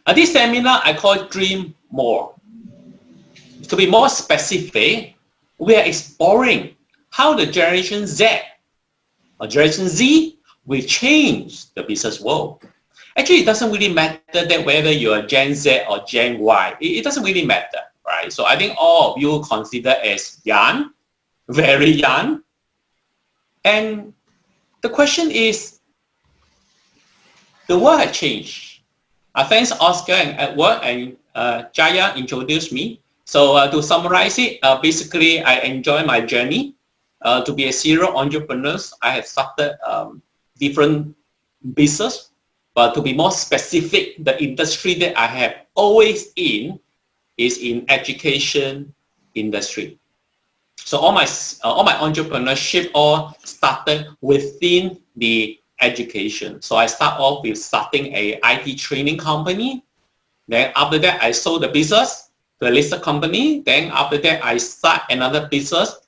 This seminar I call Dreamore. To be more specific, we are exploring how the Generation Z or Generation Z will change the business world. Actually, it doesn't really matter that whether you are Gen Z or Gen Y. It doesn't really matter, right? So I think all of you consider as young, very young. And the question is, the world has changed. Thanks Oscar and Edward and Jaya introduced me. So to summarize it, basically I enjoy my journey to be a serial entrepreneur. I have started different business, but to be more specific, the industry that I have always in is in education industry. So all my entrepreneurship all started within the education. So I start off with starting a IT training company. Then after that, I sold the business to a listed company. Then after that, I start another business,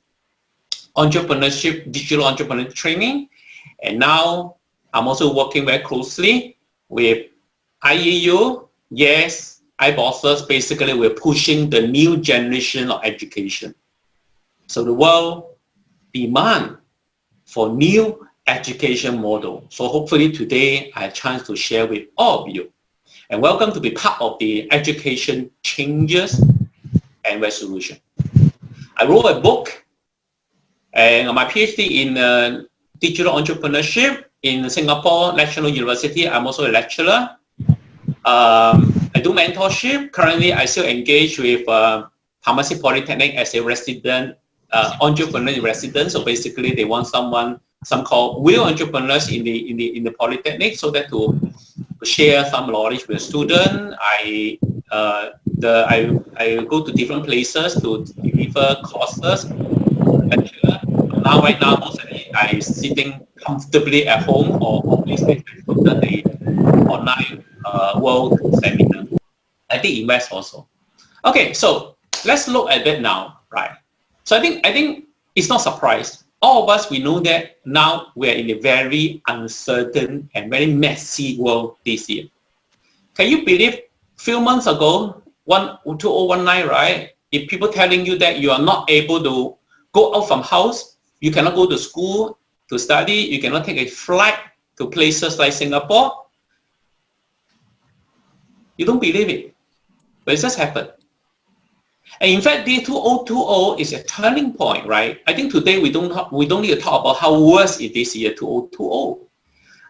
entrepreneurship, digital entrepreneur training. And now I'm also working very closely with IEU. Yes, iBosses. Basically, we're pushing the new generation of education. So the world demand for new education model. So hopefully today I have a chance to share with all of you. And welcome to be part of the education changes and resolution. I wrote a book and my PhD in digital entrepreneurship in Singapore National University. I'm also a lecturer. I do mentorship. Currently, I still engage with Pharmacy Polytechnic as a resident, entrepreneur resident. So basically, they want some called real entrepreneurs in the Polytechnic, so that to share some knowledge with students. I go to different places to deliver courses. Right now, mostly I'm sitting comfortably at home or listening to the online world seminar. I did invest also. Okay, so let's look at that now, right? So I think it's not surprise. All of us, we know that now we're in a very uncertain and very messy world this year. Can you believe a few months ago, 2019, right? If people telling you that you are not able to go out from house, you cannot go to school to study, you cannot take a flight to places like Singapore, you don't believe it, but it just happened. And in fact, the 2020 is a turning point, right? I think today we don't need to talk about how worse it is year 2020.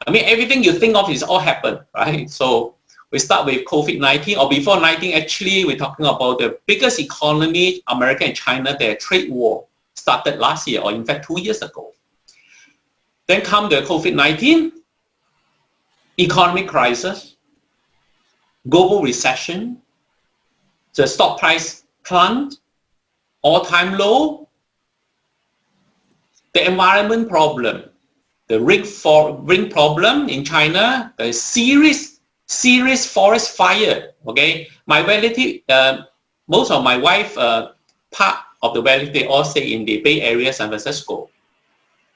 I mean, everything you think of is all happened, right? So we start with COVID-19, or before 19, actually, we're talking about the biggest economy, America and China, their trade war started last year, or in fact 2 years ago. Then come the COVID-19, economic crisis, global recession, the stock price plunged, all-time low, the environment problem, the ring problem in China, the serious forest fire. Okay, my relative, most of my wife part of the relative, they all stay in the Bay Area, San Francisco.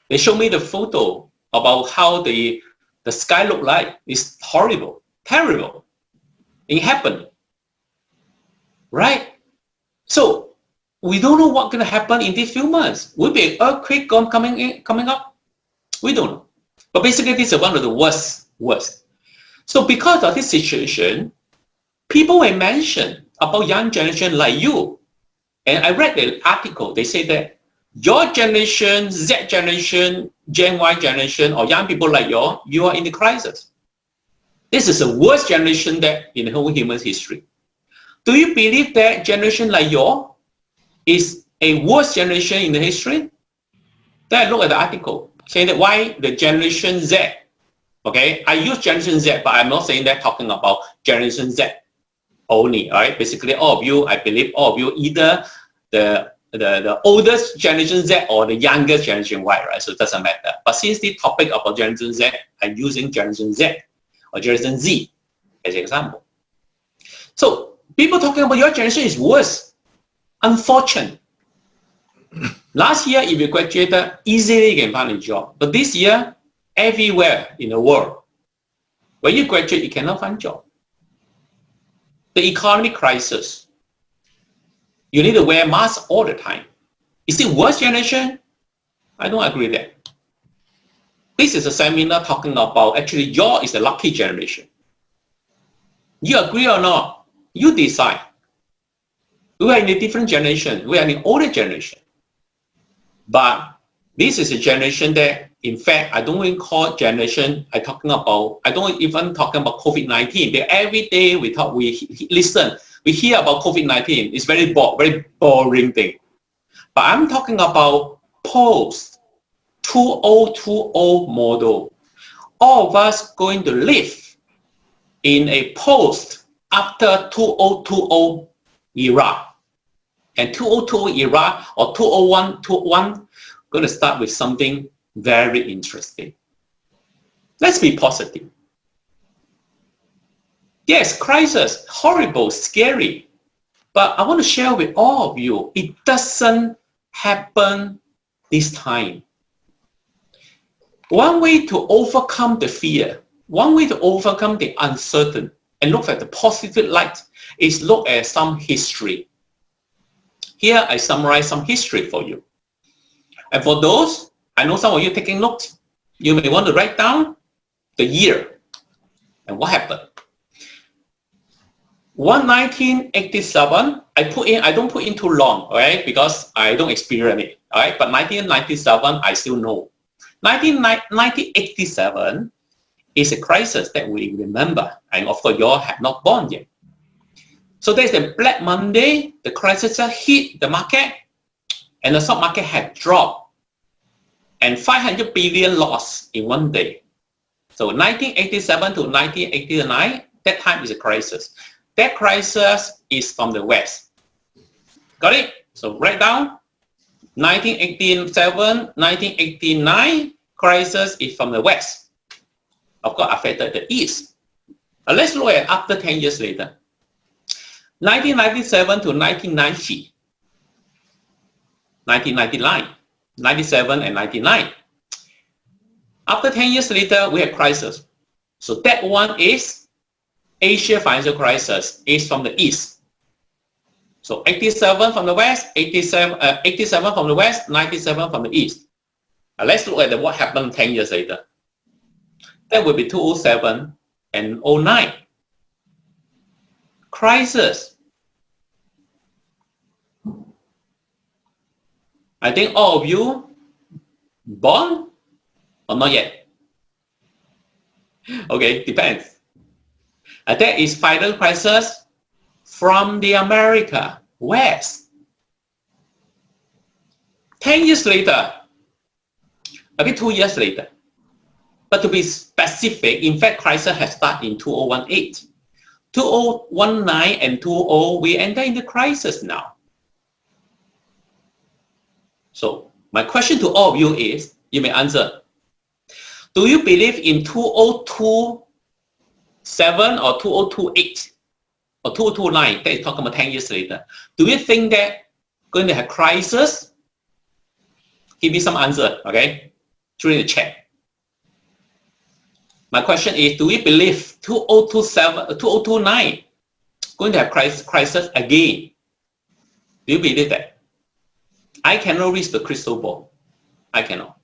They show me the photo about how the sky looked like. It's horrible, terrible. It happened, right? So we don't know what's going to happen in these few months. Will be an earthquake coming up? We don't know. But basically, this is one of the worst. So because of this situation, people were mentioned about young generation like you. And I read the article. They say that your generation, Z generation, Gen Y generation, or young people like you are in the crisis. This is the worst generation that in the whole human history. Do you believe that generation like yours is a worse generation in the history? Then I look at the article saying that why the generation Z. Okay, I use generation Z, but I'm not saying that talking about generation Z only. All right, basically all of you, I believe all of you, either the oldest generation Z or the youngest generation Y, right? So it doesn't matter. But since the topic about generation Z, I'm using generation Z or generation Z as an example. So people talking about your generation is worse. Unfortunate. Last year, if you graduated, easily you can find a job. But this year, everywhere in the world, when you graduate, you cannot find a job. the economic crisis. You need to wear masks all the time. Is it worse generation? I don't agree with that. This is a seminar talking about actually yours is the lucky generation. You agree or not? You decide. We are in a different generation. We are in an older generation. But this is a generation that, in fact, I don't even call generation. I don't even talking about COVID-19. Every day we listen, we hear about COVID-19. It's very boring thing. But I'm talking about post 2020 model. All of us going to live in a post after 2020 era. And 2020 era or 2021 going to start with something very interesting. Let's be positive. Yes, crisis, horrible, scary. But I want to share with all of you, it doesn't happen this time. One way to overcome the fear, one way to overcome the uncertainty and look at the positive light is look at some history. Here I summarize some history for you. And for those, I know some of you taking notes, you may want to write down the year and what happened. 1987, I don't put in too long, all right, because I don't experience it, all right, but 1997, I still know. 1987 is a crisis that we remember, and of course, you all have not born yet. So there's the Black Monday, the crisis hit the market, and the stock market had dropped, and 500 billion lost in one day. So 1987 to 1989, that time is a crisis. That crisis is from the West. Got it? So write down 1987, 1989 crisis is from the West. Of course, affected the East. Let's look at after 10 years later. 1997 to 1990. 1999, 97 and 99. After 10 years later, we have crisis. So that one is Asia financial crisis is from the East. So 87 from the West, 87 from the West, 97 from the East. Now let's look at what happened 10 years later. That will be 2007 and 09. Crisis. I think all of you born or not yet? Okay, depends. That is financial crisis from the America West. 10 years later, maybe 2 years later. But to be specific, in fact, crisis has started in 2018. 2019 and 20, we enter into crisis now. So my question to all of you is, you may answer, do you believe in 2027 or 2028 or 2029, that is talking about 10 years later? Do you think that going to have crisis? Give me some answer, okay, through the chat. My question is, do we believe 2027, 2029 going to have crisis again? Do you believe that? I cannot read the crystal ball. I cannot.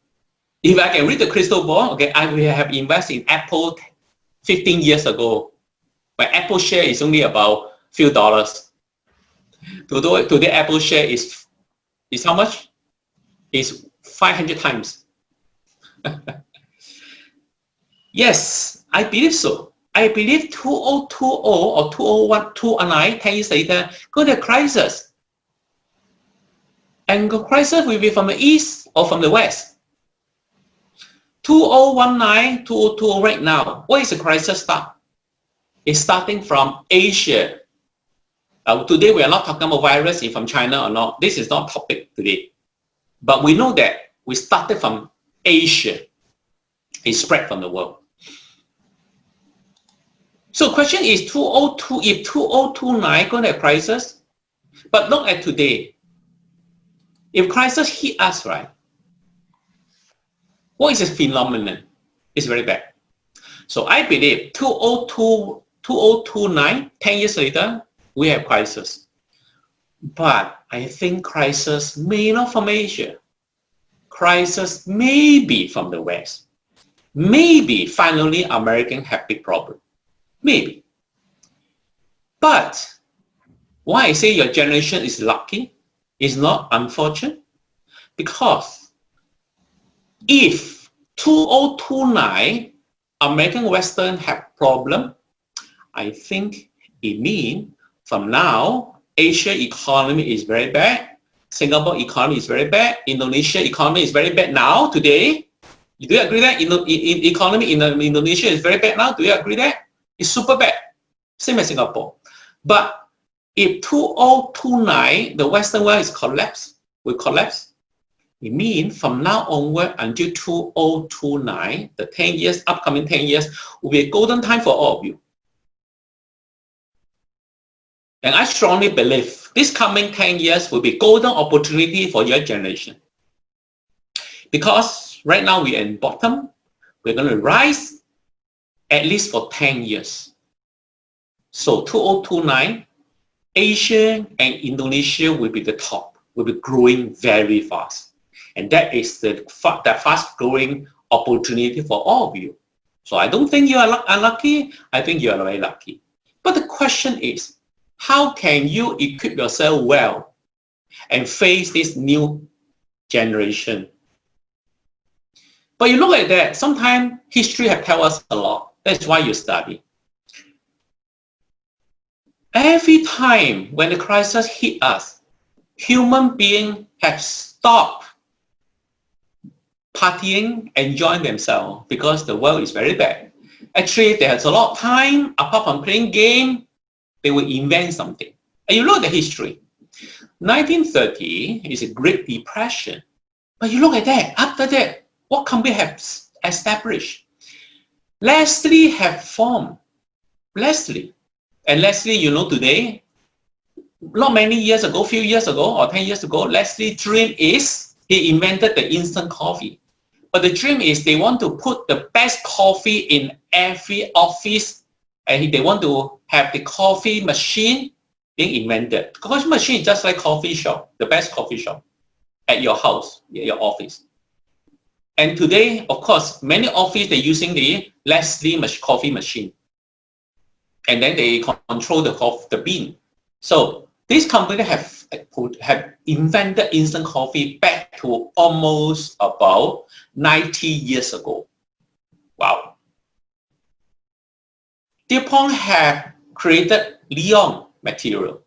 If I can read the crystal ball, okay, I will have invested in Apple 15 years ago. My Apple share is only about few dollars. Today Apple share is how much? Is 500 times. Yes, I believe so. I believe 2020 or 2019, 10 years later, go to crisis. And the crisis will be from the East or from the West. 2019, 2020 right now, where is the crisis start? It's starting from Asia. Today we are not talking about virus from China or not. This is not topic today. But we know that we started from Asia. It spread from the world. So question is 2002, if 2029 going to have crisis, but look at today. If crisis hit us, right, what is this phenomenon? It's very bad. So I believe 2002 2029, 10 years later, we have crisis. But I think crisis may not from Asia. Crisis may be from the West. Maybe finally American have big problem. Maybe. But why I say your generation is lucky, is not unfortunate? Because if 2029 American Western have problem, I think it means from now, Asia economy is very bad, Singapore economy is very bad, Indonesia economy is very bad now, today. Do you agree that economy in Indonesia is very bad now? Do you agree that? It's super bad, same as Singapore. But if 2029, the Western world will collapse, it means from now onward until 2029, the 10 years, upcoming 10 years, will be a golden time for all of you. And I strongly believe this coming 10 years will be golden opportunity for your generation. Because right now we are in bottom, we're going to rise at least for 10 years. So 2029, Asia and Indonesia will be the top, will be growing very fast. And that is the fast growing opportunity for all of you. So I don't think you are unlucky, I think you are very lucky. But the question is, how can you equip yourself well and face this new generation? But you look at that, sometimes history has told us a lot. That's why you study. Every time when the crisis hit us, human beings have stopped partying, enjoying themselves because the world is very bad. Actually, there's a lot of time, apart from playing game, they will invent something. And you look at the history. 1930 is a Great Depression. But you look at that, after that, what company have established? Leslie have formed. Leslie. And Leslie, you know, today, not many years ago, few years ago or 10 years ago, Leslie's dream is he invented the instant coffee. But the dream is they want to put the best coffee in every office, and they want to have the coffee machine being invented. Coffee machine is just like coffee shop, the best coffee shop at your house, at your office. And today, of course, many offices they're using the Leslie coffee machine. And then they control the bean. So this company have invented instant coffee back to almost about 90 years ago. Wow. DuPont have created Leon material.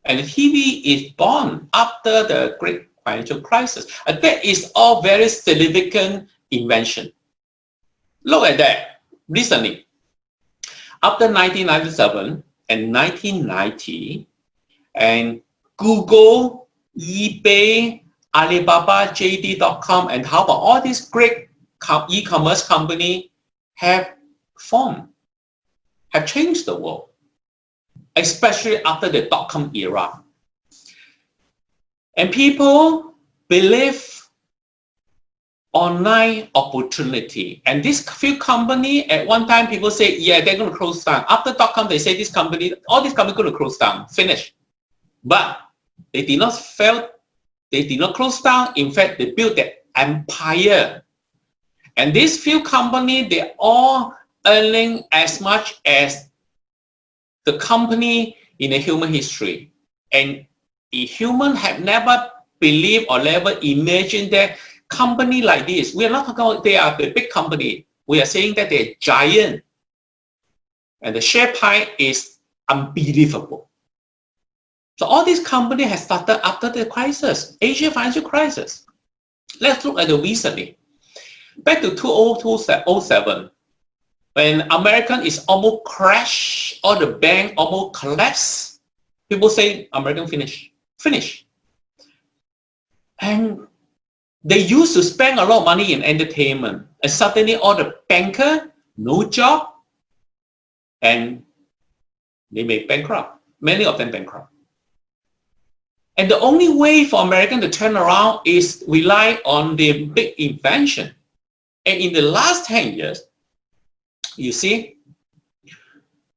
And the TV is born after the Great Financial Crisis. And that is all very significant invention. Look at that. Recently, after 1997 and 1990, and Google, eBay, Alibaba, JD.com, and how about all these great e-commerce company have formed, have changed the world, especially after the dot-com era. And people believe online opportunity. And this few company, at one time people say, yeah, they're going to close down. After dot-com, they say this company, all these companies going to close down, finish. But they did not fail. They did not close down. In fact, they built their empire. And these few companies, they're all earning as much as the company in the human history. And the human have never believed or never imagined that company like this, we are not talking about they are the big company. We are saying that they're giant. And the share price is unbelievable. So all these companies have started after the crisis, Asia financial crisis. Let's look at the recently. Back to 2007, when American is almost crashed, all the bank almost collapsed, people say American finish. And they used to spend a lot of money in entertainment, and suddenly all the banker, no job, and they may bankrupt. Many of them bankrupt. And the only way for American to turn around is rely on the big invention. And in the last 10 years, you see,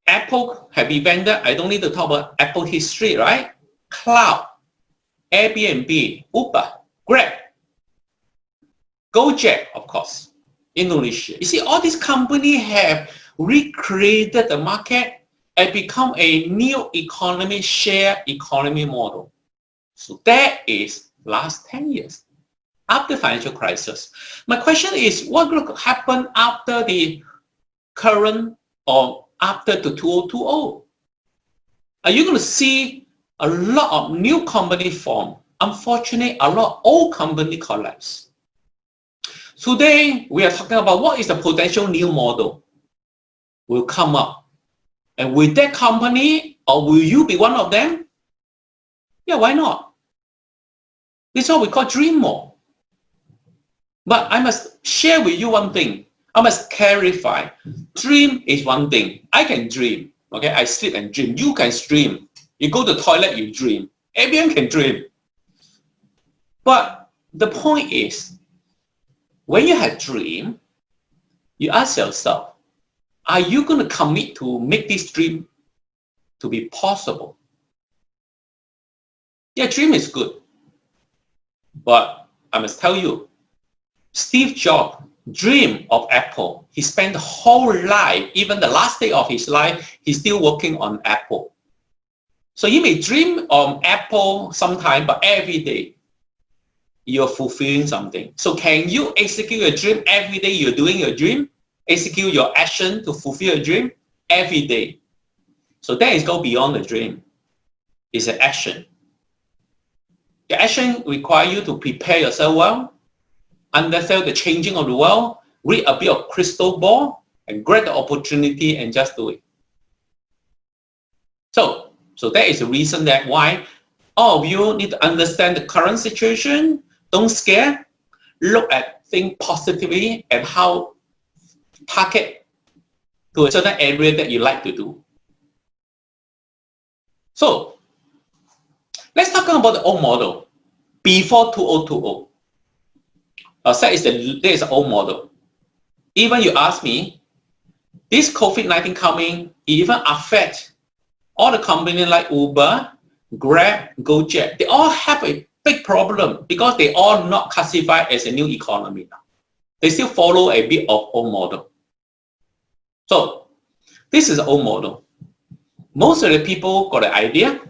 Apple have invented, I don't need to talk about Apple history, right? Cloud, Airbnb, Uber, Grab, Gojek, of course, Indonesia. You see, all these companies have recreated the market and become a new economy, share economy model. So that is last 10 years after financial crisis. My question is, what will happen after the current or after the 2020? Are you going to see a lot of new company form? Unfortunately, a lot of old company collapse. Today, we are talking about what is the potential new model will come up. And with that company, or will you be one of them? Yeah, why not? This is what we call Dreamore. But I must share with you one thing. I must clarify. Dream is one thing. I can dream. Okay, I sleep and dream. You can dream. You go to the toilet, you dream. Everyone can dream. But the point is, when you have dream, you ask yourself, are you going to commit to make this dream to be possible? Yeah, dream is good. But I must tell you, Steve Jobs dreamed of Apple. He spent the whole life, even the last day of his life, he's still working on Apple. So you may dream of Apple sometime, but every day you're fulfilling something. So can you execute your dream every day? You're doing your dream, execute your action to fulfill your dream every day. So that is go beyond the dream. It's an action. The action requires you to prepare yourself well, understand the changing of the world, read a bit of crystal ball, and grab the opportunity and just do it. So that is the reason that why all of you need to understand the current situation. Don't scare. Look at things positively and how target to a certain area that you like to do. So let's talk about the old model before 2020. That is the old model. Even you ask me, this COVID-19 coming, it even affect all the companies like Uber, Grab, Gojek. They all have a big problem because they all not classified as a new economy now. They still follow a bit of old model. So this is the old model. Most of the people got an idea,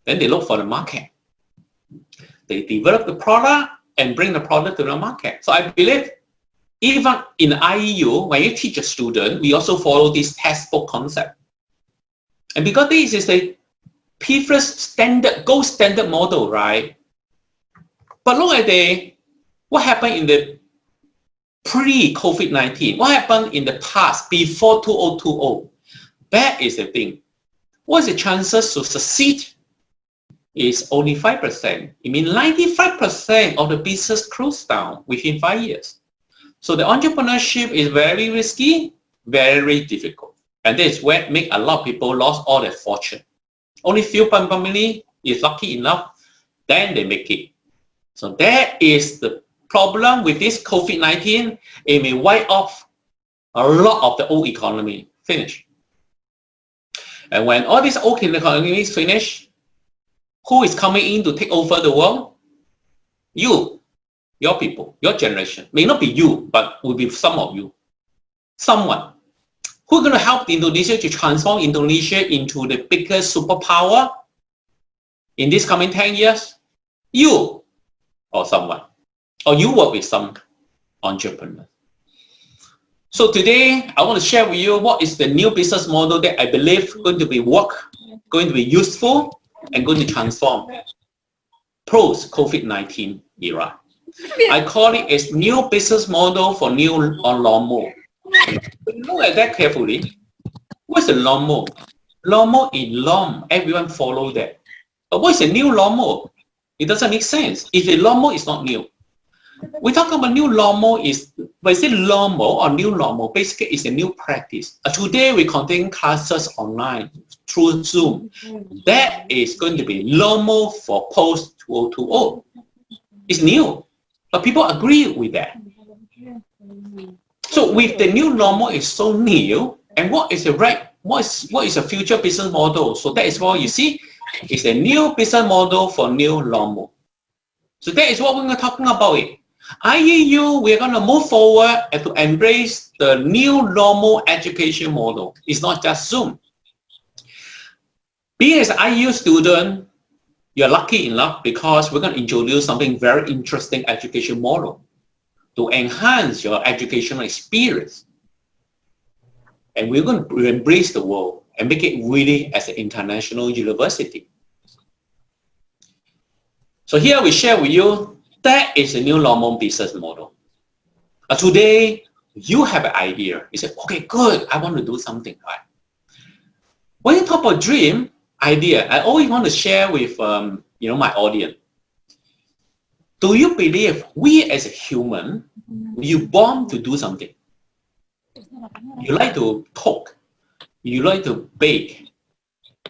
then they look for the market. They develop the product and bring the product to the market. So I believe even in IEU, when you teach a student, we also follow this textbook concept. And because this is a previous standard, gold standard model, right? But look at what happened in the pre-COVID-19. What happened in the past, before 2020? That is the thing. What's the chances to succeed? Is only 5%. It means 95% of the business closed down within 5 years. So the entrepreneurship is very risky, very difficult. And this is where make a lot of people lost all their fortune. Only few company is lucky enough, then they make it. So that is the problem with this COVID-19. It may wipe off a lot of the old economy. Finish. And when all these old economy is finished, who is coming in to take over the world? You, your people, your generation. May not be you, but will be some of you. Someone. Who's going to help Indonesia to transform Indonesia into the biggest superpower in this coming 10 years? You or someone. Or you work with some entrepreneur. So today, I want to share with you what is the new business model that I believe is going to be going to be useful and going to transform post-COVID-19 era. I call it a new business model for new lawnmower. Look at that carefully. What's a lawnmower? Lawnmower in lawn. Everyone follow that. But what is a new lawnmower? It doesn't make sense. If a lawnmower is not new. We talk about new lawnmower is, when I say lawnmower or new lawnmower, basically it's a new practice. Today we conduct classes online through Zoom. That is going to be lawnmower for post-2020. It's new, but people agree with that. So with the new normal is so new, and what is the right what is a future business model? So that is what you see, it's a new business model for new normal. So that is what we're talking about it. IEU, we're going to move forward and to embrace the new normal education model. It's not just Zoom. Being as an IEU student, you're lucky enough because we're going to introduce something very interesting education model to enhance your educational experience. And we're going to embrace the world and make it really as an international university. So here we share with you, that is a new normal business model. Today, you have an idea. You say, okay, good, I want to do something, right? When you talk about dream, idea, I always want to share with my audience. Do you believe we as a human, you born to do something? You like to cook, you like to bake.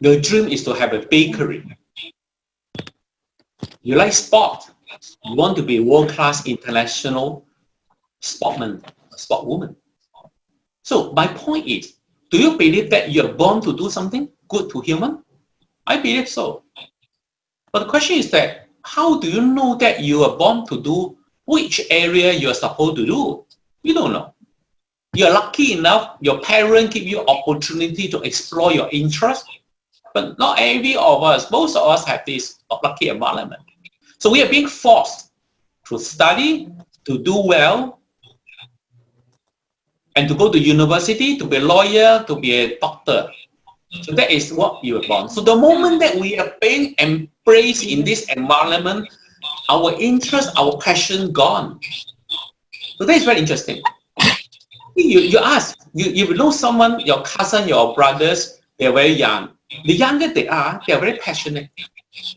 Your dream is to have a bakery. You like sport. You want to be world-class international sportman, sportwoman. So my point is, do you believe that you're born to do something good to human? I believe so. But the question is that, how do you know that you are born to do which area you're supposed to do? You don't know. You're lucky enough, your parents give you opportunity to explore your interest, but not every of us, most of us have this lucky environment. So we are being forced to study, to do well, and to go to university, to be a lawyer, to be a doctor. So that is what you are born. So the moment that we are being embraced in this environment, our interest, our passion gone. So that is very interesting. You ask, you know someone, your cousin, your brothers, they're very young. The younger they are very passionate.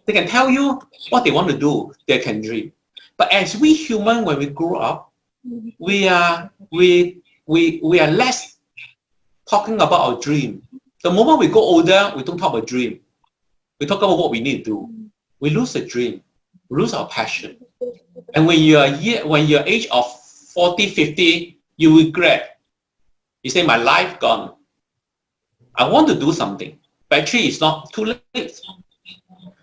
They can tell you what they want to do, they can dream. But as we human, when we grow up, we are less talking about our dream. The moment we go older, we don't talk about dream. We talk about what we need to do. We lose the dream, we lose our passion. And when you're age of 40, 50, you regret. You say, my life gone. I want to do something. But actually, it's not too late.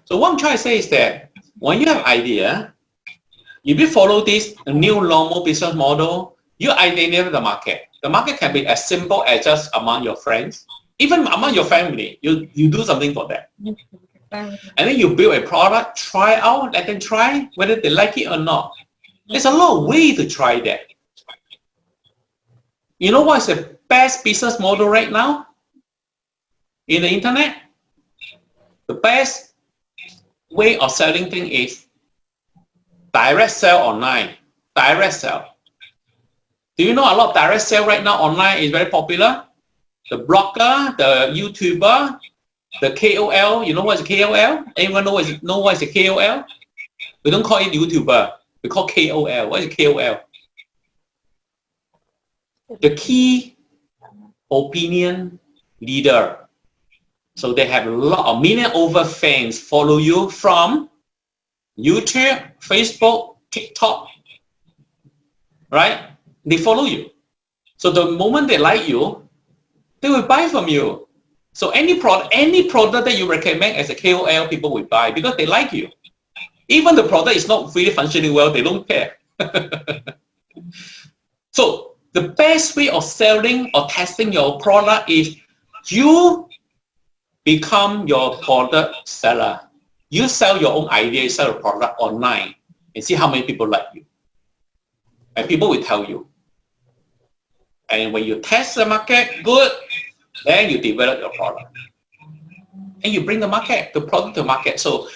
So what I'm trying to say is that when you have an idea, if you follow this new normal business model, you identify the market. The market can be as simple as just among your friends, even among your family. You do something for them. And then you build a product, try out, let them try whether they like it or not. There's a lot of ways to try that. You know what is the best business model right now in the internet? The best way of selling things is direct sell online. Direct sell. Do you know a lot of direct sell right now online is very popular? The blogger, the YouTuber, the KOL. You know what is a KOL? Anyone know what is a KOL? We don't call it YouTuber. We call KOL. What is a KOL? The key opinion leader. So they have a lot of million over fans follow you from YouTube, Facebook, TikTok, right? They follow you. So the moment they like you, they will buy from you. So any product that you recommend as a KOL, people will buy because they like you. Even the product is not really functioning well, they don't care. So the best way of selling or testing your product is you become your product seller. You sell your own idea, sell your product online and see how many people like you. And people will tell you. And when you test the market, good, then you develop your product. And you bring the product to market. So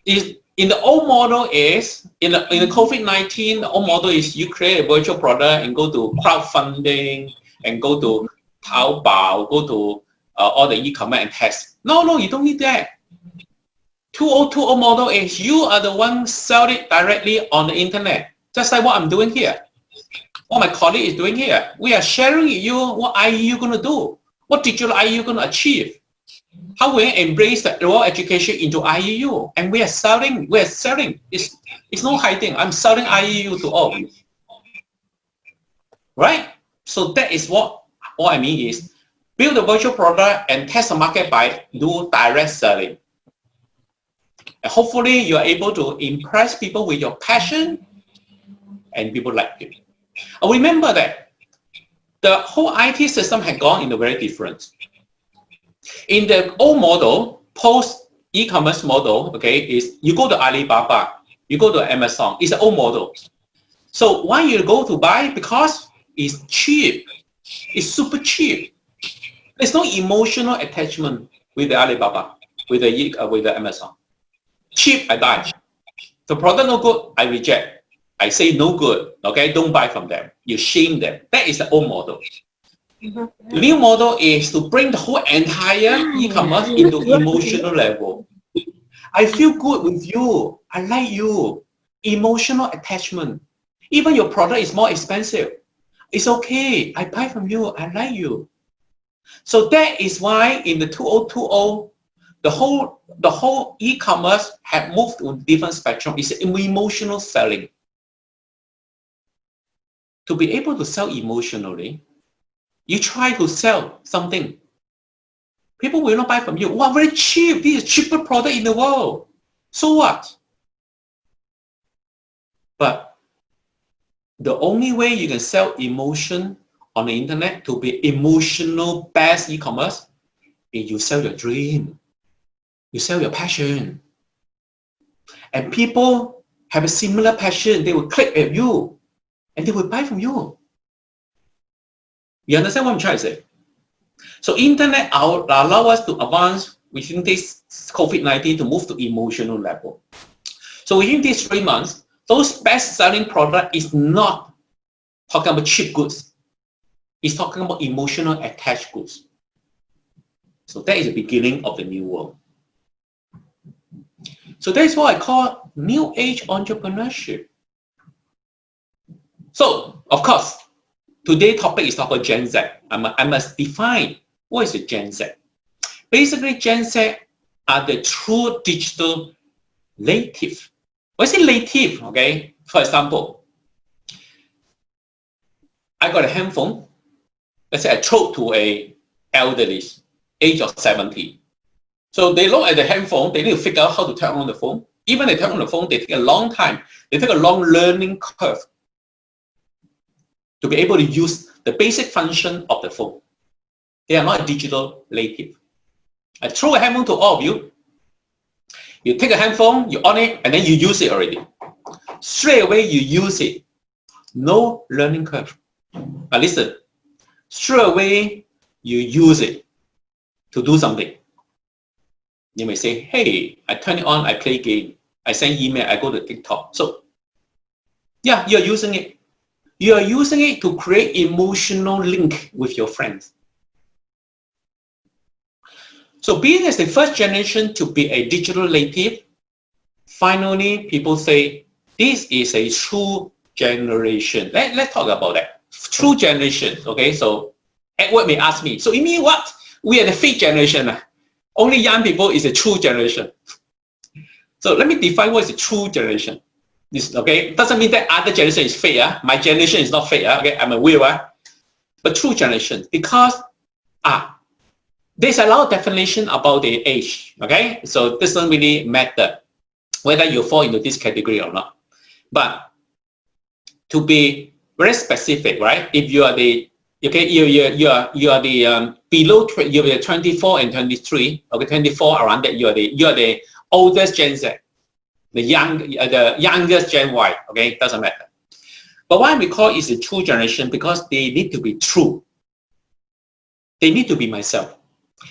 in the old model is, in the COVID-19, the old model is you create a virtual product and go to crowdfunding and go to Taobao, go to all the e-commerce and test. No, you don't need that. 2020 model is you are the one sell it directly on the internet. Just like what I'm doing here. What my colleague is doing here. We are sharing with you what IEU going to do. What digital IEU going to achieve. How we embrace the world education into IEU. And we are selling. It's no hiding. I'm selling IEU to all of you. Right? So that is what I mean is, build a virtual product and test the market by do direct selling. And hopefully you are able to impress people with your passion and people like you. And remember that the whole IT system had gone in a very different. In the old model, post e-commerce model, okay, is you go to Alibaba, you go to Amazon. It's an old model. So why you go to buy? Because it's cheap. It's super cheap. There's no emotional attachment with the Alibaba, with the Amazon. Cheap, I buy. The product no good, I reject. I say no good. Okay, don't buy from them. You shame them. That is the old model. The new model is to bring the whole entire e-commerce into emotional level. I feel good with you. I like you. Emotional attachment. Even your product is more expensive. It's okay. I buy from you. I like you. So that is why in the 2020, the whole e-commerce had moved to a different spectrum. It's emotional selling. To be able to sell emotionally, you try to sell something. People will not buy from you. Wow, very cheap. This is the cheapest product in the world. So what? But the only way you can sell emotion on the internet to be emotional best e-commerce is you sell your dream. You sell your passion. And people have a similar passion. They will click at you and they will buy from you. You understand what I'm trying to say? So internet allow us to advance within this COVID-19 to move to emotional level. So within these 3 months, those best-selling product is not talking about cheap goods. It's talking about emotional attached goods. So that is the beginning of the new world. So that is what I call new age entrepreneurship. So, of course, today's topic is about Gen Z. I must define what is the Gen Z. Basically, Gen Z are the true digital native. When I say native, okay, for example, I got a handphone. Let's say I throw to a elderly, age of 70. So they look at the handphone, they need to figure out how to turn on the phone. Even they turn on the phone, they take a long time. They take a long learning curve to be able to use the basic function of the phone. They are not a digital native. I throw a handphone to all of you. You take a handphone, you on it, and then you use it already. Straight away, you use it. No learning curve. But listen, straight away, you use it to do something. You may say, hey, I turn it on, I play game. I send email, I go to TikTok. So, yeah, you're using it. You are using it to create emotional link with your friends. So being as the first generation to be a digital native, finally people say, this is a true generation. Let's talk about that. True generation, okay? So Edward may ask me, so you mean what? We are the fake generation. Only young people is a true generation. So let me define what is a true generation. This, okay, doesn't mean that other generation is fake. My generation is not fake. Okay, I'm a real. But true generation, because there's a lot of definition about the age. Okay, so this doesn't really matter whether you fall into this category or not. But to be very specific, right? If you are the you are the below you're 24 and 23. Okay, 24 around that. You are the oldest Gen Z. The youngest Gen Y, okay, doesn't matter. But why we call it a true generation? Because they need to be true. They need to be myself.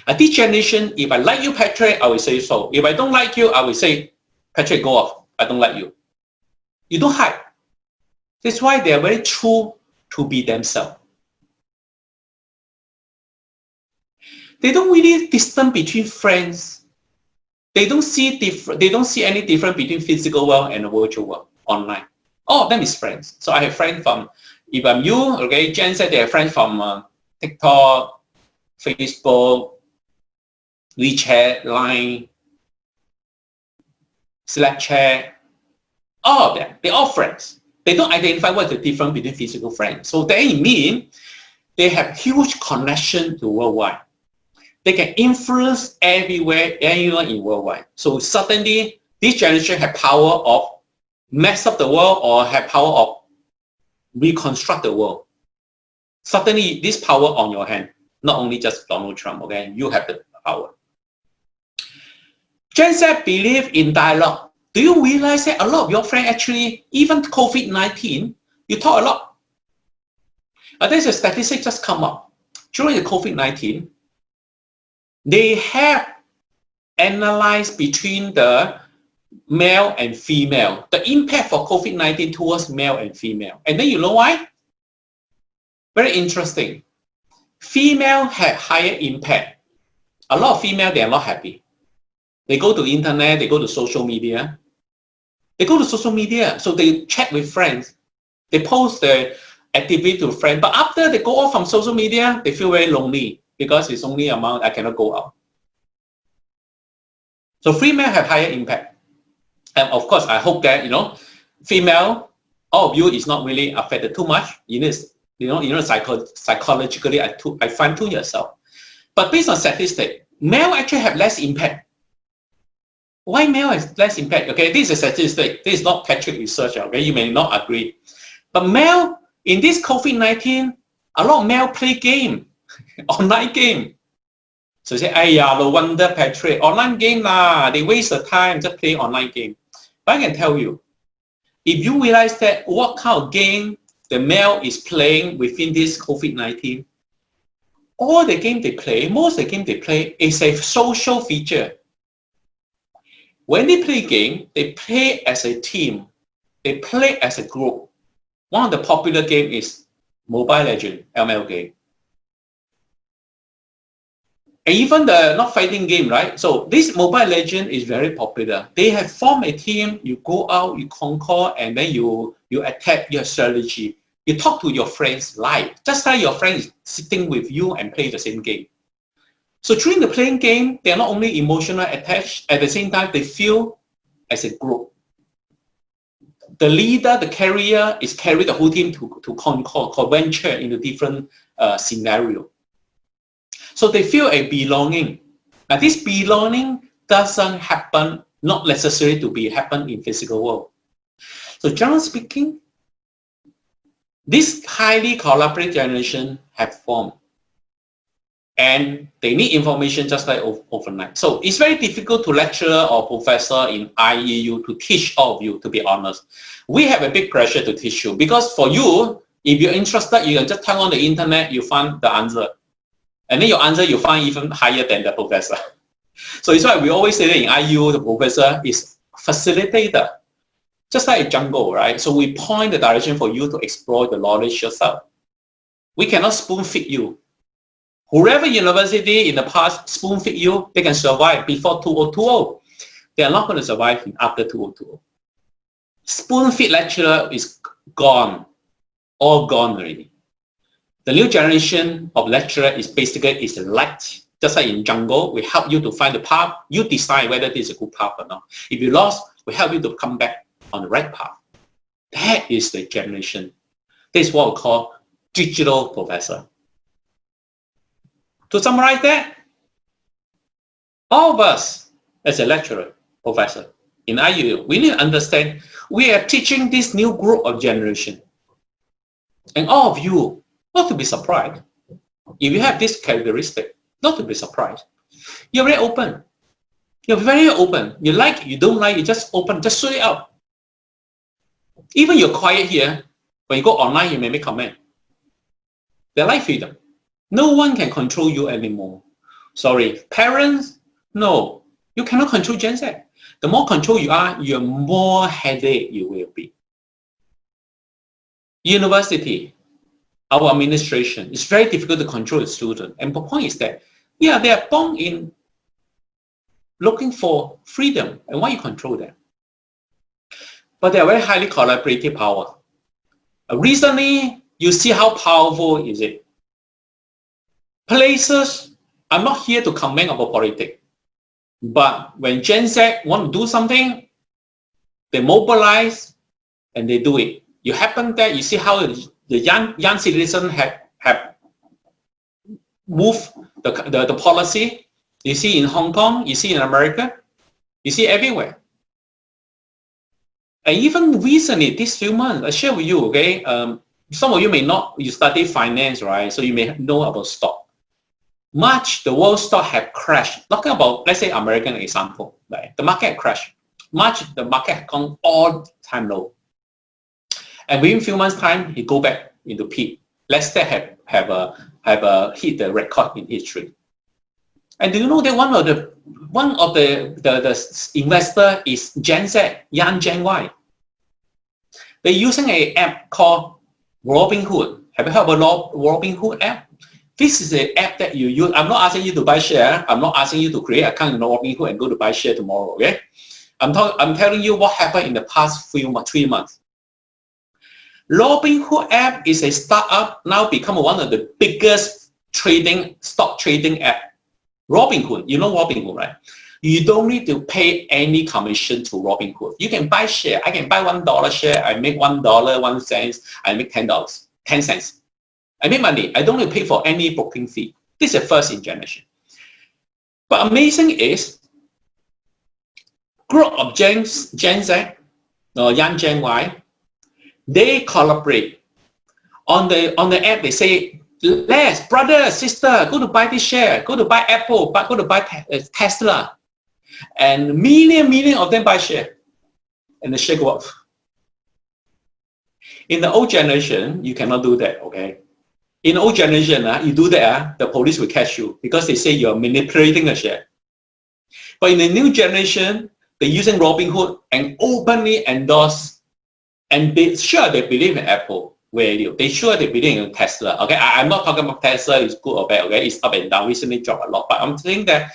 At this generation, if I like you, Patrick, I will say so. If I don't like you, I will say, Patrick, go off. I don't like you. You don't hide. That's why they are very true to be themselves. They don't really distinguish between friends. They don't see any difference between physical world and the virtual world online. All of them is friends. So I have friends from, if I'm you, okay, Jen said they have friends from TikTok, Facebook, WeChat, Line, Snapchat, all of them. They're all friends. They don't identify what's the difference between physical friends. So that means they have huge connection to worldwide. They can influence everywhere, anyone in worldwide. So suddenly, this generation have power of mess up the world or have power of reconstruct the world. Suddenly, this power on your hand, not only just Donald Trump, okay? You have the power. Gen Z believe in dialogue. Do you realize that a lot of your friends actually, even COVID-19, you talk a lot? There's a statistic just come up. During the COVID-19, they have analyzed between the male and female, the impact for COVID-19 towards male and female. And then you know why? Very interesting. Female had higher impact. A lot of female, they are not happy. They go to internet, they go to social media. They go to social media, so they chat with friends. They post their activity to friends. But after they go off from social media, they feel very lonely because it's only amount I cannot go out. So female have higher impact. And of course, I hope that, female, all of you is not really affected too much. Psychologically, I find to yourself. But based on statistics, male actually have less impact. Why male has less impact? Okay, this is a statistic. This is not Patrick research. Okay, you may not agree. But male, in this COVID-19, a lot of male play game, online game. So you say, no wonder Patrick, online game lah, they waste the time, just play online game. But I can tell you, if you realize that what kind of game the male is playing within this COVID-19, all the game they play, most of the game they play is a social feature. When they play game, they play as a team. They play as a group. One of the popular game is Mobile Legend, ML game. And even the not fighting game, right? So this Mobile Legend is very popular. They have formed a team, you go out, you conquer, and then you attack your strategy. You talk to your friends live. Just like your friends sitting with you and play the same game. So during the playing game, they are not only emotional attached, at the same time, they feel as a group. The leader, the carrier, is carry the whole team to conquer, venture into different scenario. So they feel a belonging. Now this belonging doesn't happen, not necessary to happen in physical world. So generally speaking, this highly collaborative generation have formed. And they need information just like overnight. So it's very difficult to lecturer or professor in IEU to teach all of you, to be honest. We have a big pressure to teach you because for you, if you're interested, you can just turn on the internet, you find the answer. And then your answer you find even higher than the professor. So it's why we always say that in IEU, the professor is facilitator. Just like a jungle, right? So we point the direction for you to explore the knowledge yourself. We cannot spoon feed you. Whoever university in the past spoon feed you, they can survive before 2020. They are not going to survive after 2020. Spoon feed lecturer is gone, all gone already. The new generation of lecturer is basically light. Just like in jungle, we help you to find the path. You decide whether this is a good path or not. If you lost, we help you to come back on the right path. That is the generation. This is what we call digital professor. To summarize that, all of us as a lecturer, professor in IU, we need to understand we are teaching this new group of generation. And all of you, not to be surprised, if you have this characteristic, not to be surprised. You're very open. You're very open. You like, you don't like, you just open, just shoot it out. Even you're quiet here, when you go online, you may make comment. They like freedom. No one can control you anymore. Sorry, parents, no. You cannot control Gen Z. The more control you are, the more headache you will be. University, our administration, it's very difficult to control the student. And the point is that, yeah, they are born in looking for freedom. And why you control them? But they are very highly collaborative power. Recently, you see how powerful is it. Places, I'm not here to comment about politics. But when Gen Z want to do something, they mobilize and they do it. You happen that you see how the young citizens have move the policy. You see in Hong Kong, you see in America, you see everywhere. And even recently, these few months, I share with you, okay, some of you may not, you study finance, right? So you may know about stock. March, the world stock have crashed. Talking about, let's say, American example, right? The market crashed. March, the market had gone all-time low. And within a few months' time, it go back into peak. Let's say have hit the record in history. And do you know that one of the investor is Gen Z, young Gen Y. They're using an app called Robinhood. Have you heard about Robinhood app? This is an app that you use. I'm not asking you to buy share. I'm not asking you to create an account in Robinhood and go to buy share tomorrow. Okay? I'm telling you what happened in the past 3 months. Robinhood app is a startup, now become one of the biggest stock trading app. Robinhood, you know Robinhood, right? You don't need to pay any commission to Robinhood. You can buy share. I can buy $1 share. I make $1, 1 cent. I make $10, 10 cents. I make money. I don't need to pay for any broking fee. This is the first in generation. But amazing is, group of Gen Z or young Gen Y, they collaborate. On the app, they say, Les, brother, sister, go to buy this share, go to buy Apple, go to buy Tesla. And million of them buy share. And the share go up. In the old generation, you cannot do that, okay? In the old generation, you do that, the police will catch you because they say you're manipulating a share. But in the new generation, they're using Robinhood and openly endorse, and they believe in Apple value. They believe in Tesla. Okay, I'm not talking about Tesla is good or bad. Okay, it's up and down. Recently dropped a lot, but I'm saying that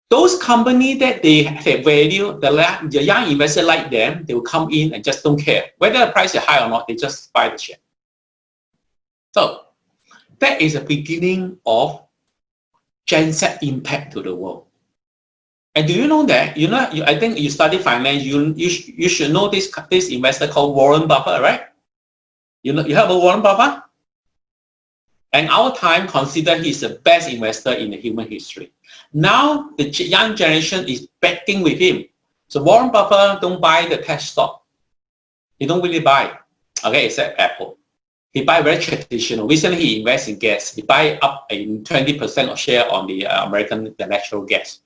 those companies that they value, the young investor like them, they will come in and just don't care whether the price is high or not. They just buy the share. So that is the beginning of Gen Z impact to the world. And do you know that? I think you study finance. You should know this investor called Warren Buffett, right? You heard about Warren Buffett? And our time considered he's the best investor in the human history. Now the young generation is backing with him. So Warren Buffett don't buy the tech stock. He don't really buy. Okay, except Apple. He buy very traditional. Recently he invests in gas. He buy up in 20% of share on the the natural gas.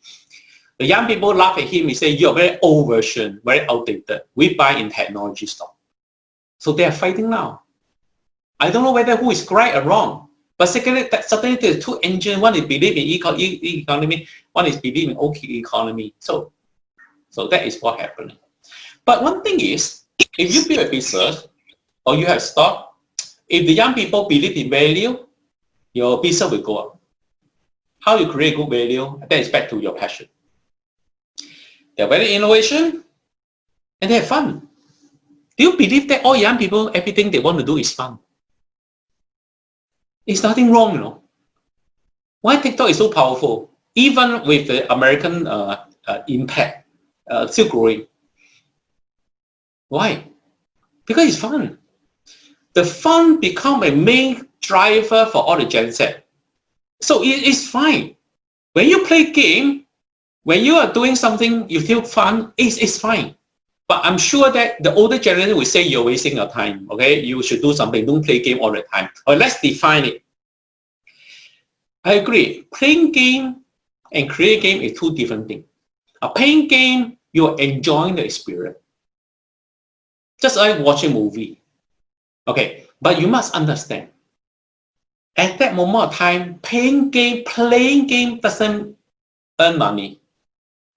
The young people laugh at him. He say, "You're very old version, very outdated. We buy in technology stock." So they are fighting now. I don't know whether who is right or wrong. But secondly, certainly there's two engines. One is believe in economy. One is believe in OK economy. So that is what happening. But one thing is, if you build a business or you have stock, if the young people believe in value, your business will go up. How you create good value, that is back to your passion. They're very innovation and they have fun. Do you believe that all young people, everything they want to do is fun? It's nothing wrong, you know. Why TikTok is so powerful? Even with the American impact still growing. Why? Because it's fun. The fun become a main driver for all the Gen Z. So it's fine. When you play game, when you are doing something you feel fun, it's fine. But I'm sure that the older generation will say you're wasting your time, okay? You should do something, don't play game all the time. Or let's define it. I agree. Playing game and create game is two different things. A playing game, you're enjoying the experience. Just like watching a movie. Okay, but you must understand, at that moment of time, playing game doesn't earn money.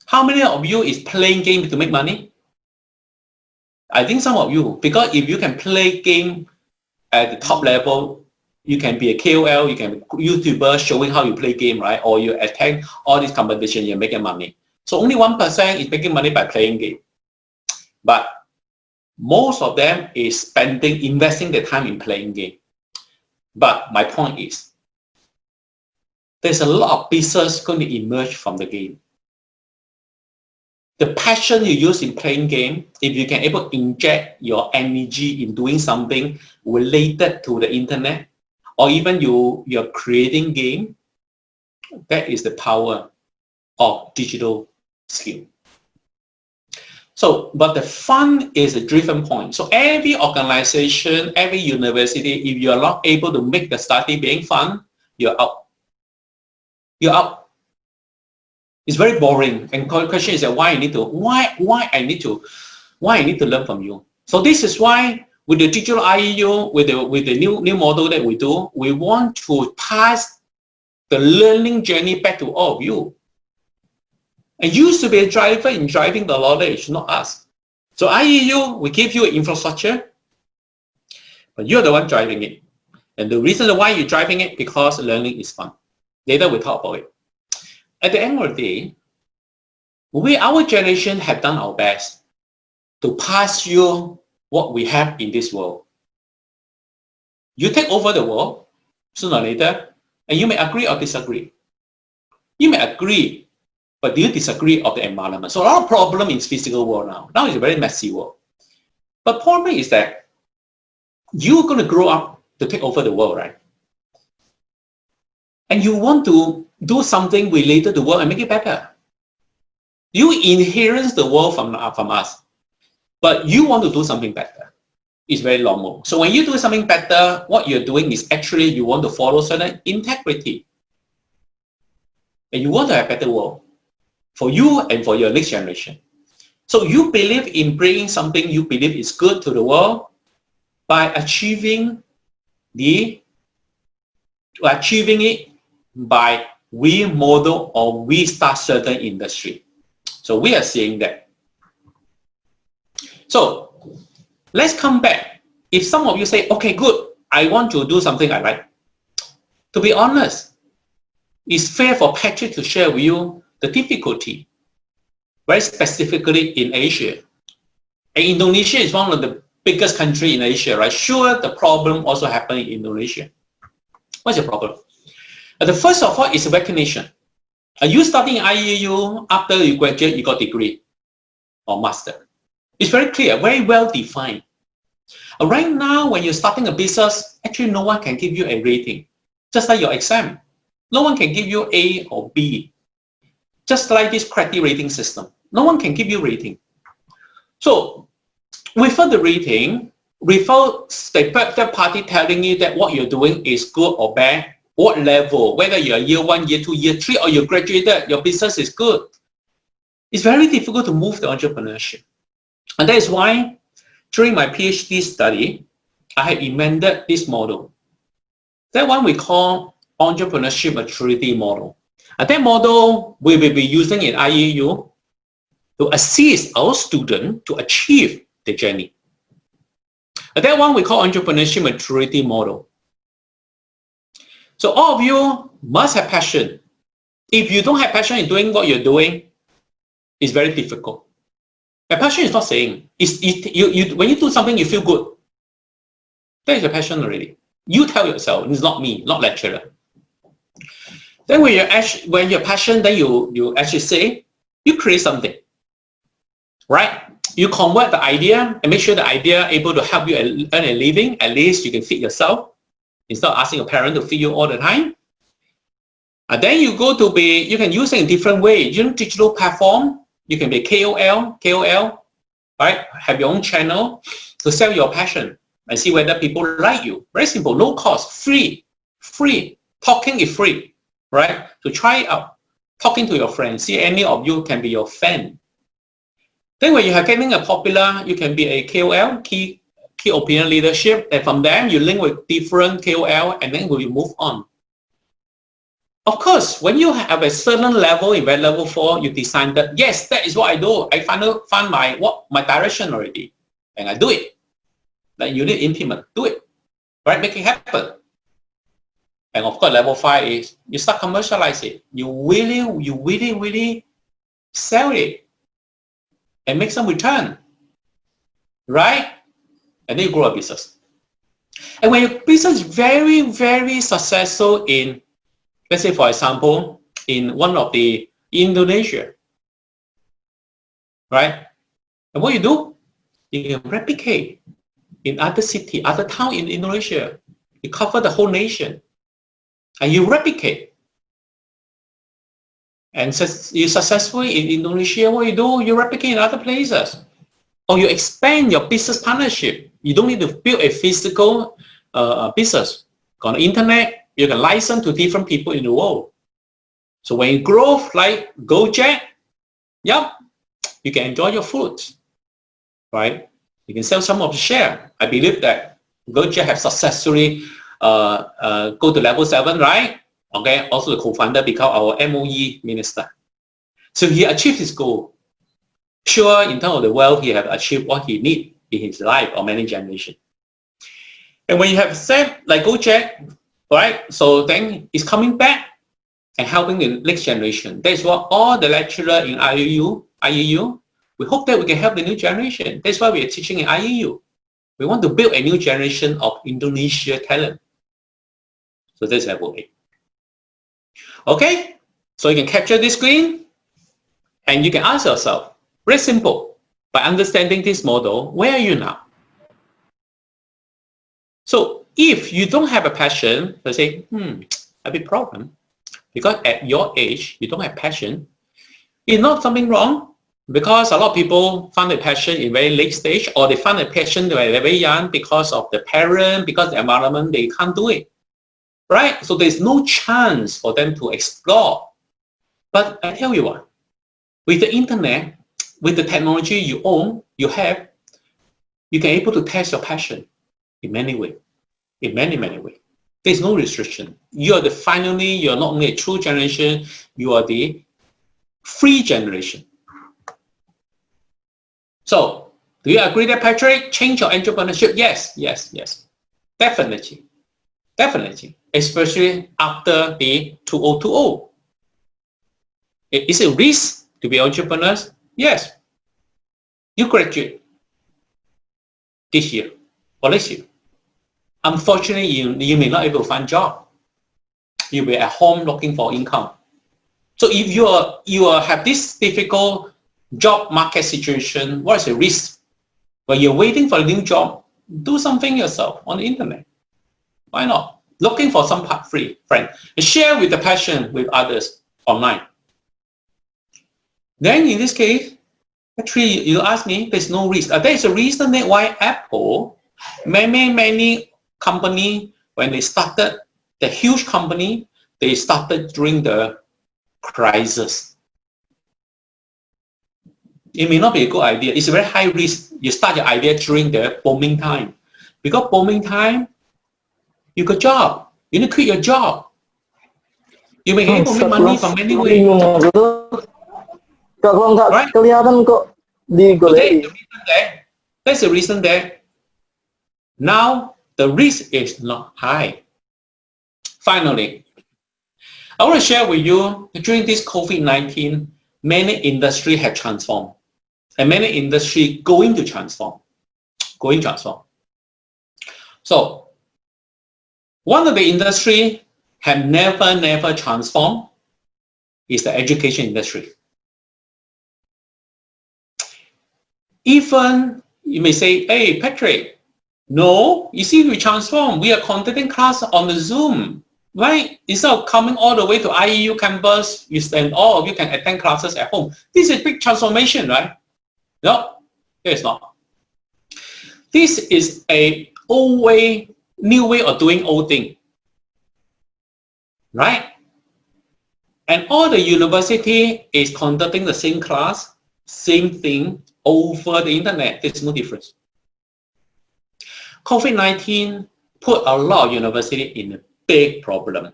How many of you is playing game to make money? I think some of you, because if you can play game at the top level, you can be a KOL, you can be a YouTuber showing how you play game, right? Or you attend all these competitions, you're making money. So only 1% is making money by playing game. But most of them is investing their time in playing game. But my point is, there's a lot of business going to emerge from the game. The passion you use in playing game, if you can able to inject your energy in doing something related to the internet, or even you're creating game. That is the power of digital skill. So, but the fun is a driven point. So every organization, every university, if you are not able to make the study being fun, you're out. You're out. It's very boring. And the question is that why I need to learn from you. So this is why with the digital IEU, with the new model that we do, we want to pass the learning journey back to all of you. And you used to be a driver in driving the knowledge, not us. So IEU, we give you an infrastructure, but you're the one driving it. And the reason why you're driving it, because learning is fun. Later we'll talk about it. At the end of the day, our generation have done our best to pass you what we have in this world. You take over the world, sooner or later, and you may agree or disagree. You may agree, but do you disagree of the environment? So our problem is physical world now. Now it's a very messy world. But problem is that you're going to grow up to take over the world, right? And you want to do something related to the world and make it better. You inherit the world from us, but you want to do something better. It's very normal. So when you do something better, what you're doing is actually you want to follow certain integrity. And you want to have a better world for you and for your next generation. So you believe in bringing something you believe is good to the world by achieving it by remodel or restart certain industry. So we are seeing that. So let's come back. If some of you say, okay, good, I want to do something I like. To be honest, it's fair for Patrick to share with you the difficulty, very specifically in Asia. And Indonesia is one of the biggest countries in Asia, right? Sure, the problem also happened in Indonesia. What's the problem? The first of all is recognition. Are you studying IEU after you graduate, you got degree or master? It's very clear, very well defined. Right now, when you're starting a business, actually no one can give you a rating. Just like your exam. No one can give you A or B. Just like this credit rating system. No one can give you rating. So without the rating, without the third party telling you that what you're doing is good or bad, what level, whether you're year 1, year 2, year 3, or you graduated, your business is good, it's very difficult to move the entrepreneurship. And that is why during my PhD study, I have invented this model. That one we call Entrepreneurship Maturity Model. And that model we will be using in IEU to assist our students to achieve the journey. And that one we call Entrepreneurship Maturity Model. So all of you must have passion. If you don't have passion in doing what you're doing, it's very difficult. A passion is not saying, when you do something you feel good. That is a passion already. You tell yourself, it's not me, not lecturer. Then when you're passionate, then you actually say, you create something, right? You convert the idea and make sure the idea able to help you earn a living. At least you can feed yourself instead of asking a parent to feed you all the time. And then you you can use it in different ways. Using digital platform, you can be KOL, right? Have your own channel to sell your passion and see whether people like you. Very simple, low cost, free. Talking is free. Right? To try it out, talking to your friends, see any of you can be your fan. Then when you are getting a popular, you can be a KOL, key opinion leadership, and from them you link with different KOL, and then we move on. Of course, when you have a certain level, in level 4, you decide that yes, that is what I do. I find my direction already, and I do it. Then you need to implement, do it, right? Make it happen. And of course, level 5 is you start commercialize it. You really sell it and make some return, right? And then you grow a business. And when your business is very successful in, let's say for example, in one of the Indonesia, right? And what you do, you can replicate in other city, other town in Indonesia. You cover the whole nation. And you replicate. And you successfully in Indonesia, what you do, you replicate in other places. Or you expand your business partnership. You don't need to build a physical business. On the internet, you can license to different people in the world. So when you grow like Gojek, yep, you can enjoy your food, right? You can sell some of the share. I believe that Gojek have successfully go to level 7, right? Okay, also the co-founder become our MOE minister. So he achieved his goal. Sure, in terms of the wealth, he have achieved what he need in his life or many generations. And when you have said like Gojek, right? So then it's coming back and helping the next generation. That's what all the lecturer in IEU, we hope that we can help the new generation. That's why we are teaching in IEU. We want to build a new generation of Indonesia talent. So that's level 8. Okay, so you can capture this screen and you can ask yourself, very simple, by understanding this model, where are you now? So if you don't have a passion, you say, a big problem, because at your age, you don't have passion. It's not something wrong, because a lot of people find a passion in very late stage, or they find a passion when they're very young because of the parent, because the environment, they can't do it. Right? So there's no chance for them to explore. But I tell you what, with the internet, with the technology you own, you have, you can able to test your passion in many ways, in many ways. There's no restriction. You're not only a true generation, you are the free generation. So, do you agree that, Patrick, change your entrepreneurship? Yes. Definitely. Especially after the 2020. Is it a risk to be entrepreneurs? Yes. You graduate this year or next year. Unfortunately, you may not be able to find a job. You'll be at home looking for income. So if you have this difficult job market situation, what is the risk? When you're waiting for a new job, do something yourself on the internet. Why not? Looking for some free friend. Share with the passion with others online. Then in this case, actually you ask me, there's no risk. There is a reason that why Apple, many company, when they started, the huge company, they started during the crisis. It may not be a good idea. It's a very high risk. You start your idea during the booming time. Because booming time, you got job. You need to quit your job. You may able to make money from many ways. Right? That's the reason that now the risk is not high. Finally, I want to share with you, during this COVID-19, many industries have transformed. And many industries going to transform. So, one of the industry have never transformed is the education industry. Even you may say, hey, Patrick, no, you see, we transform. We are conducting class on the Zoom, right? Instead of coming all the way to IEU campus, all of you can attend classes at home. This is a big transformation, right? No, it's not. This is a new way of doing old thing, right? And all the university is conducting the same class, same thing over the internet. There's no difference. COVID-19 put a lot of university in a big problem.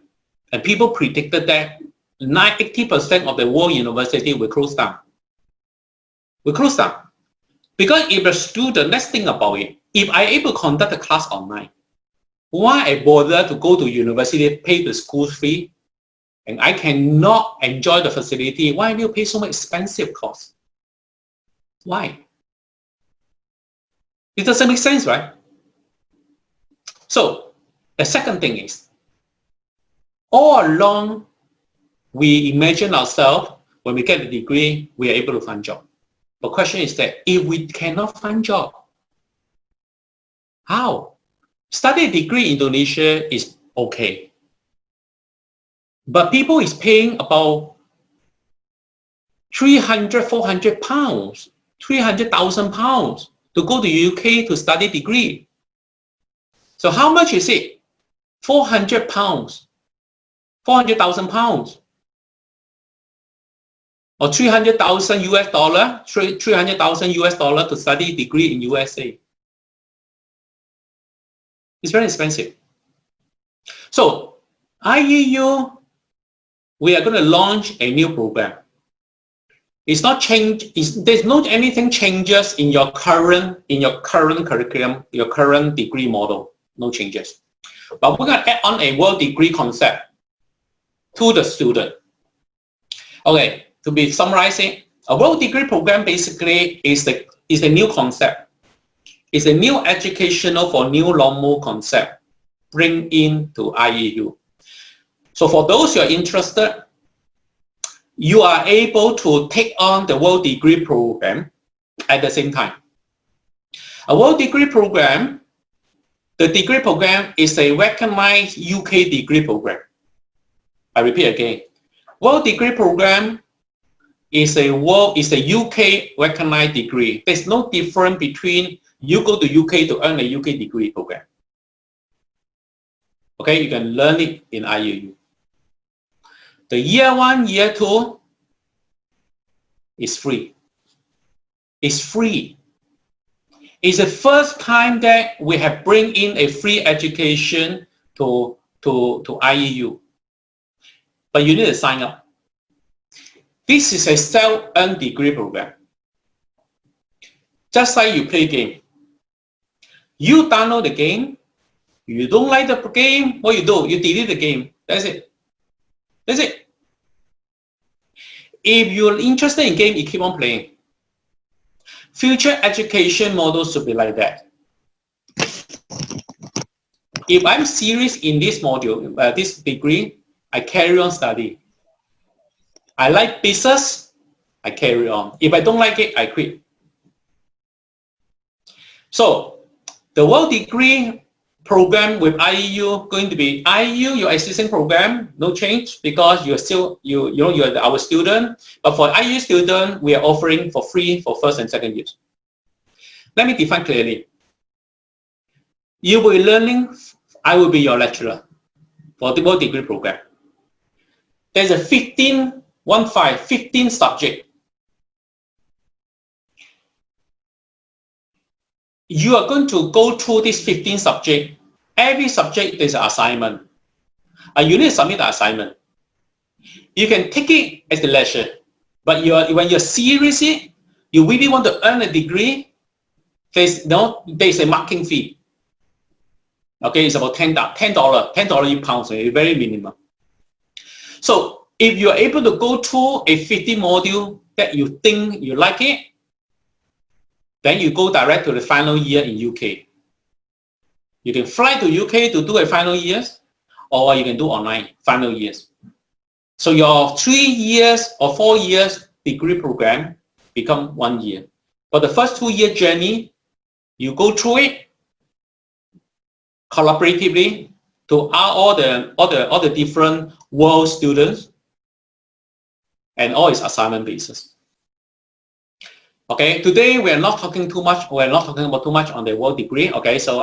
And people predicted that 80% of the world university will close down. Because if a student, let's think about it. If I'm able to conduct a class online, why I bother to go to university, pay the school fee, and I cannot enjoy the facility? Why do you pay so much expensive cost? Why? It doesn't make sense, right? So, the second thing is, all along, we imagine ourselves, when we get a degree, we are able to find job. The question is that, if we cannot find job, how? Study degree in Indonesia is okay. But people is paying about 300, 400 pounds, 300,000 pounds to go to UK to study degree. So how much is it? 400 pounds, 400,000 pounds, or 300,000 US dollar, 300,000 US dollar to study degree in USA. It's very expensive. So IEU, we are going to launch a new program. It's not change. There's not anything changes in your current curriculum, your current degree model. No changes. But we're going to add on a world degree concept to the student. Okay, to be summarizing, a world degree program basically is a new concept. It's a new educational for new normal concept bring into IEU. So for those who are interested, you are able to take on the world degree program at the same time. A world degree program, the degree program is a recognized UK degree program. I repeat again, world degree program is a UK recognized degree. There's no difference between you go to UK to earn a UK degree program. Okay, you can learn it in IEU. The year 1, year 2 is free. It's free. It's the first time that we have bring in a free education to IEU. But you need to sign up. This is a self-earned degree program. Just like you play game. You download the game. You don't like the game, what you do? You delete the game. That's it. That's it. If you're interested in game, you keep on playing. Future education models should be like that. If I'm serious in this module, this degree, I carry on study. I like business, I carry on. If I don't like it, I quit. So the world degree program with IEU going to be IEU, your existing program, no change because you're still you're our student. But for IEU student, we are offering for free for first and second years. Let me define clearly. You will be learning. I will be your lecturer for the world degree program. There's a 15 subject. You are going to go through this 15 subject. Every subject is an assignment. You need to submit the assignment. You can take it as a leisure, but when you're serious, you really want to earn a degree, there's a marking fee. Okay, it's about $10 pounds, very minimum. So if you're able to go through a 50 module that you think you like it, then you go direct to the final year in UK. You can fly to UK to do a final years, or you can do online final years. So your 3 years or 4 years degree program become 1 year. For the first 2-year journey, you go through it collaboratively to all the different world students, and all is assignment basis. Okay, today we are not talking too much. We are not talking about too much on the world degree. Okay, so